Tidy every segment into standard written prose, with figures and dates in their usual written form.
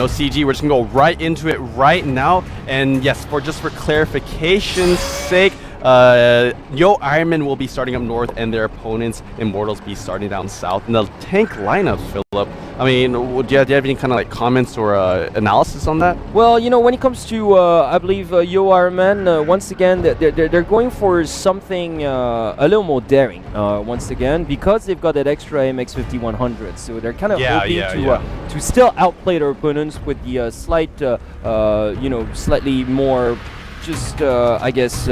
No CG, we're just gonna go right into it right now. And yes, for clarification's sake, yoe IRONMEN will be starting up north and their opponents, Immortals, be starting down south. And the tank lineups, Philip, I mean, do you have any kind of like comments or analysis on that? Well, you know, when it comes to, I believe, yoe IRONMEN, once again, they're going for something a little more daring, once again, because they've got that extra MX-50-100. So they're kind of hoping to still outplay their opponents with the slight, you know, slightly more just, I guess,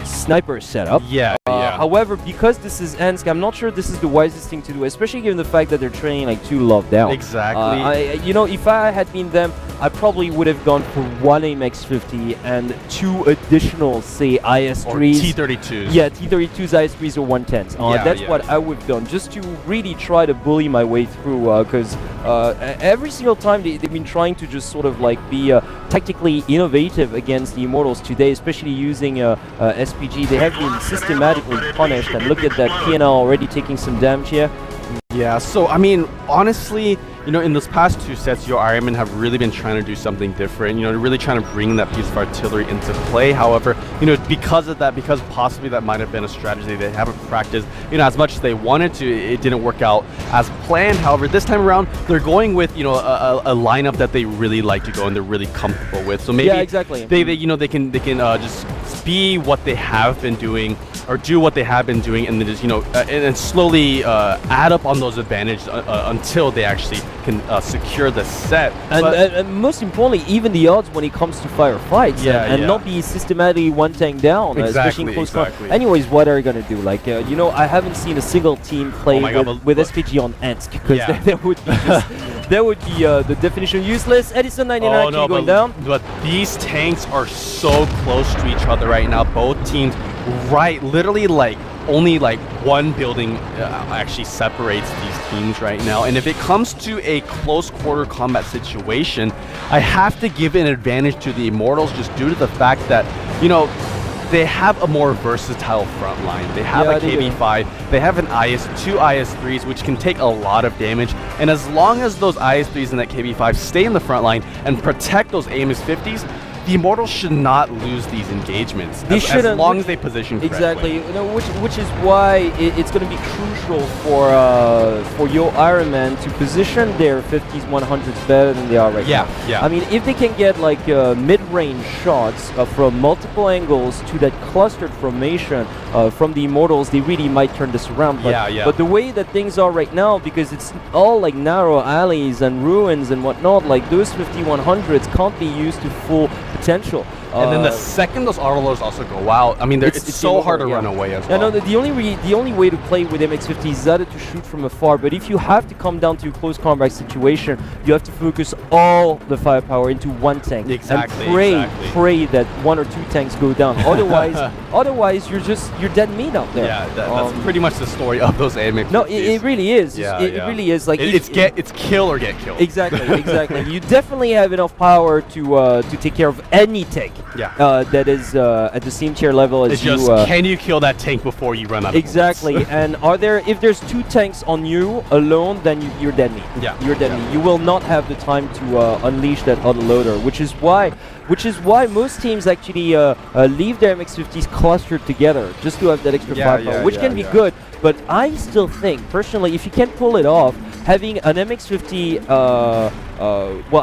sniper setup. However, because this is Ensk, I'm not sure this is the wisest thing to do, especially given the fact that they're training like 2 love down. Exactly. You know, if I had been them, I probably would have gone for 1 MX-50 and 2 additional, say, IS-3s. Or T-32s. Yeah, T-32s, IS-3s, or 110s. That's what I would have done, just to really try to bully my way through, because every single time they've been trying to just sort of like be tactically innovative against the Immortals today, especially using SPG. They have been systematically punished, and look at that, PNL already taking some damage here. Yeah, so I mean, honestly, you know, in those past 2 sets, yoe IRONMEN have really been trying to do something different. You know, they're really trying to bring that piece of artillery into play. However, you know, because of that, because possibly that might have been a strategy they haven't practiced, you know, as much as they wanted to, it didn't work out as planned. However, this time around, they're going with, you know, a lineup that they really like to go and they're really comfortable with. So maybe they you know, they can just be what they have been doing, or do what they have been doing, and then just, you know, and slowly add up on those advantages until they actually can secure the set. And most importantly, even the odds when it comes to firefights, and not be systematically 1 tank down, especially in close quarters. Anyways, what are you gonna do? Like, you know, I haven't seen a single team play with SPG on Ensk, because that would be just, that would be the definition useless. Edison 99 going down. But these tanks are so close to each other right now. Both teams, literally like only like 1 building actually separates these teams right now. And if it comes to a close quarter combat situation, I have to give an advantage to the Immortals, just due to the fact that, you know, they have a more versatile front line. They have a KB5, they have an 2 IS-3s, which can take a lot of damage. And as long as those IS-3s and that KB5 stay in the front line and protect those AMX-50s, the Immortals should not lose these engagements, as long as they position correctly. Exactly, you know, which is why it's going to be crucial for yoe IRONMEN to position their 50s, 100s better than they are right now. I mean, if they can get like mid-range shots from multiple angles to that clustered formation from the Immortals, they really might turn this around. But the way that things are right now, because it's all like narrow alleys and ruins and whatnot, like those 50-100s can't be used to full potential. And then the second those autoloaders also go out, I mean, it's so hard to run away as well. No, the only way to play with MX-50 is either to shoot from afar, but if you have to come down to a close combat situation, you have to focus all the firepower into 1 tank. And pray that 1 or 2 tanks go down. Otherwise you're dead meat out there. Yeah, that's pretty much the story of those AMX-50s. No, it really is. It really is. Like it's kill or get killed. Exactly. You definitely have enough power to take care of any tank. That is at the same tier level as you. Can you kill that tank before you run out of bullets? And if there's 2 tanks on you alone, then you're dead meat. You're dead meat. You will not have the time to unleash that autoloader, which is why most teams actually leave their MX-50s clustered together just to have that extra firepower, which can be good. But I still think, personally, if you can pull it off, having an MX-50,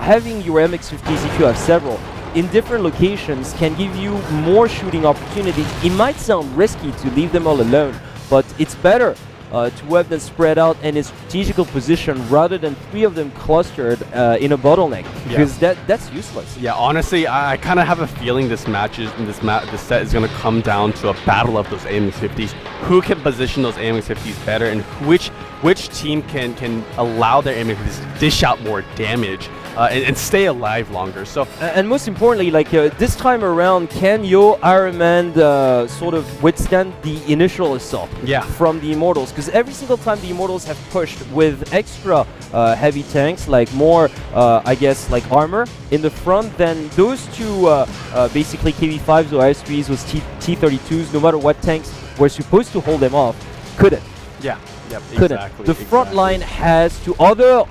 having your MX-50s, if you have several, in different locations, can give you more shooting opportunities. It might sound risky to leave them all alone, but it's better to have them spread out in a strategical position rather than 3 of them clustered in a bottleneck, because that's useless. Yeah, honestly, I kind of have a feeling this set is going to come down to a battle of those AMX-50s. Who can position those AMX-50s better, and which team can allow their AMX-50s to dish out more damage and stay alive longer. So and most importantly, like this time around, can yoe IRONMEN sort of withstand the initial assault from the Immortals? Because every single time the Immortals have pushed with extra heavy tanks, like more I guess like armor in the front, then those 2 basically KB5s or IS-3s with T-32s, no matter what tanks were supposed to hold them off, couldn't. Yep, couldn't. The front line has to, although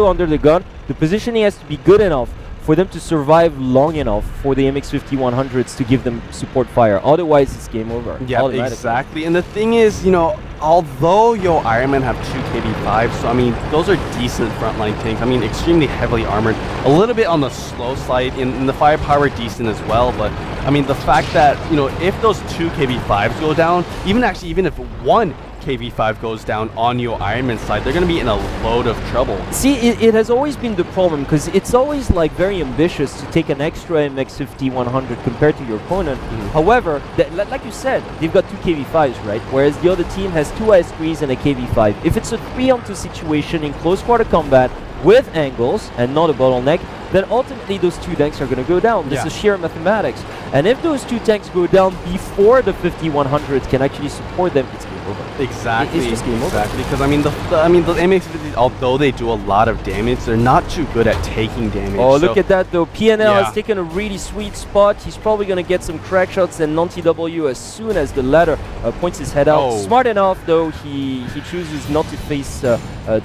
under the gun, The positioning has to be good enough for them to survive long enough for the MX-5100s to give them support fire. Otherwise, it's game over. Yeah, exactly. And the thing is, you know, although yoe IRONMEN have 2 KB5s, so I mean, those are decent frontline tanks. I mean, extremely heavily armored. A little bit on the slow side, in the firepower decent as well. But I mean, the fact that, you know, if those 2 KB5s go down, even if one KB5 goes down on yoe IRONMEN's side, they're going to be in a load of trouble. See, it has always been the problem, because it's always like very ambitious to take an extra MX-5100 compared to your opponent. However, like you said, they've got 2 KB5s, right? Whereas the other team has 2 IS-3s and a KB5. If it's a 3-on-2 situation in close quarter combat with angles and not a bottleneck, then ultimately those 2 tanks are going to go down. This is sheer mathematics. And if those 2 tanks go down before the 5100s can actually support them, it's game over. Exactly. It's just game over. Exactly. Because I mean, the MX-50s, although they do a lot of damage, they're not too good at taking damage. Oh, look at that though. PNL has taken a really sweet spot. He's probably going to get some crack shots and non-TW as soon as the ladder points his head out. Smart enough though, he chooses not to face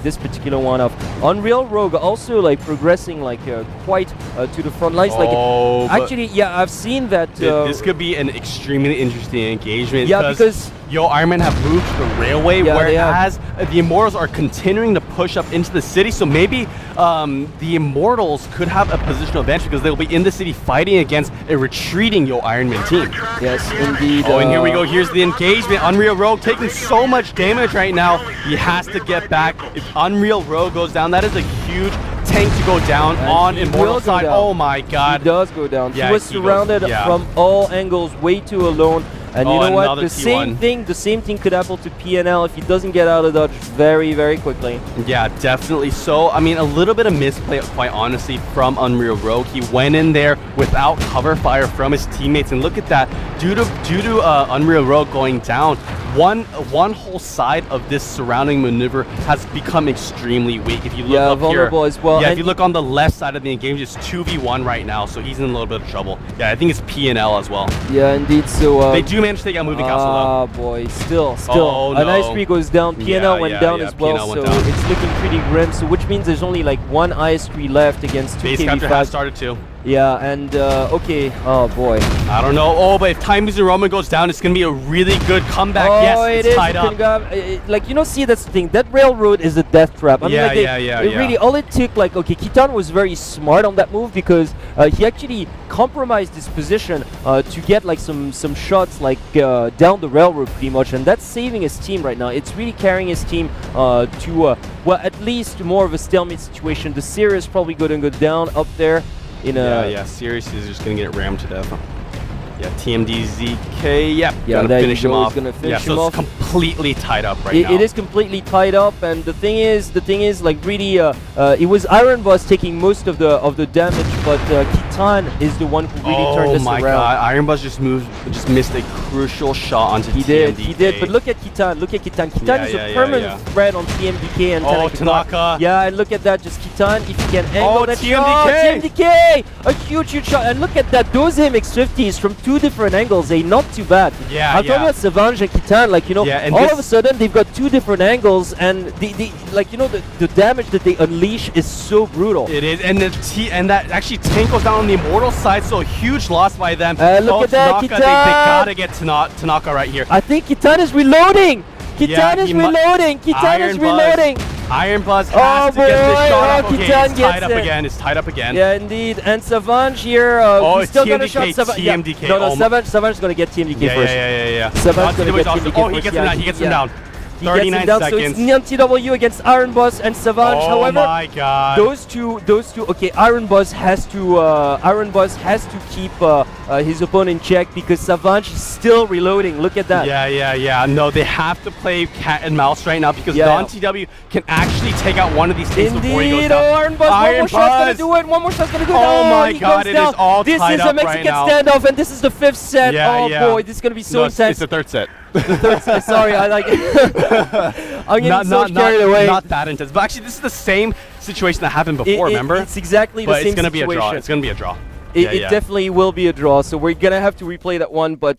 this particular one of Unreal Rogue, also like progressing like quite to the front lines. Actually, yeah, I've seen that. This could be an extremely interesting engagement. Yeah, because yoe IRONMEN have moved to the railway, whereas the Immortals are continuing to push up into the city. So maybe the Immortals could have a positional advantage because they'll be in the city fighting against a retreating yoe IRONMEN team. Yes, indeed. Oh, and here we go. Here's the engagement. Unreal Rogue taking so much damage right now. He has to get back. If Unreal Rogue goes down, that is a huge tank to go down on Immortal side. Oh my god. He does go down. Yeah, he was surrounded from all angles, way too alone. And you know what? The same thing could happen to PNL if he doesn't get out of dodge very, very quickly. Yeah, definitely so. I mean, a little bit of misplay, quite honestly, from Unreal Rogue. He went in there without cover fire from his teammates, and look at that. Due to Unreal Rogue going down, one whole side of this surrounding maneuver has become extremely weak. If you look up vulnerable here, as well. Yeah, if you look on the left side of the engagement, it's 2v1 right now, so he's in a little bit of trouble. Yeah, I think it's PNL as well. Yeah, indeed. So they do manage to take out moving castle though. Oh boy, still. An IS-3 goes down. PNL went down as well, so it's looking pretty grim. So which means there's only like 1 IS-3 left against 2 KB5. Base capture has started too. Yeah, and okay. Oh boy. I don't know. Oh, but if Time Using Roman goes down, it's gonna be a really good comeback. Yes, it's tied up. Like, you know, see, that's the thing. That railroad is a death trap. I mean, like really, all it took, like, okay, Kitan was very smart on that move because he actually compromised his position to get like some shots like down the railroad pretty much, and that's saving his team right now. It's really carrying his team to well, at least more of a stalemate situation. The Seer is probably going to go down up there. Sirius is just gonna get rammed to death. Yeah, TMDZK, gonna finish him off. So it's completely tied up right now. It is completely tied up, and the thing is, like, really, it was Iron Boss taking most of the damage, but Kitan is the one who really turned this around. Oh my god, Iron Boss just missed a crucial shot onto TMDK. He did, but look at Kitan, Kitan is a permanent threat on TMDK and Tanaka. Yeah, and look at that, just Kitan, if he can angle that TMDK! TMDK! A huge shot, and look at that, those MX-50s from 2 different angles, not too bad. I'm talking about Savange and Kitan, like, you know, all of a sudden they've got 2 different angles, and like, you know, the damage that they unleash is so brutal. It is, and that actually tank goes down on the Immortal side, so a huge loss by them. Look at that, Tanaka, Kitan! They gotta get Tanaka right here. I think Kitan is reloading! Kitan is reloading! Iron Buzz has to get this shot up. Okay, it's tied up again. It's tied up again. Yeah, indeed. And Savange here, he's still gonna shot TMDK. No, Savange's gonna get TMDK first. Yeah. Savange's gonna get TMDK first. He gets him down. He gets him down. 39 seconds. So it's non-TW against Iron Boss and Savange. However, my god. Those two. Okay, Iron Boss has to keep his opponent in check because Savange is still reloading. Look at that. Yeah. No, they have to play cat and mouse right now because non-TW can actually take out one of these things before he goes down. Iron Boss, one more shot's gonna do it. One more shot's gonna go down. Oh my god, it is all tied up right now. This is a Mexican standoff, and this is the 5th set. Boy, this is gonna be so intense. It's the 3rd set. The 3rd set. Sorry, I like it. I'm getting so carried away. Not that intense, but actually, this is the same situation that happened before. Remember? It's exactly the same situation. But it's gonna be a draw. It's gonna be a draw. It definitely will be a draw. So we're gonna have to replay that one, but.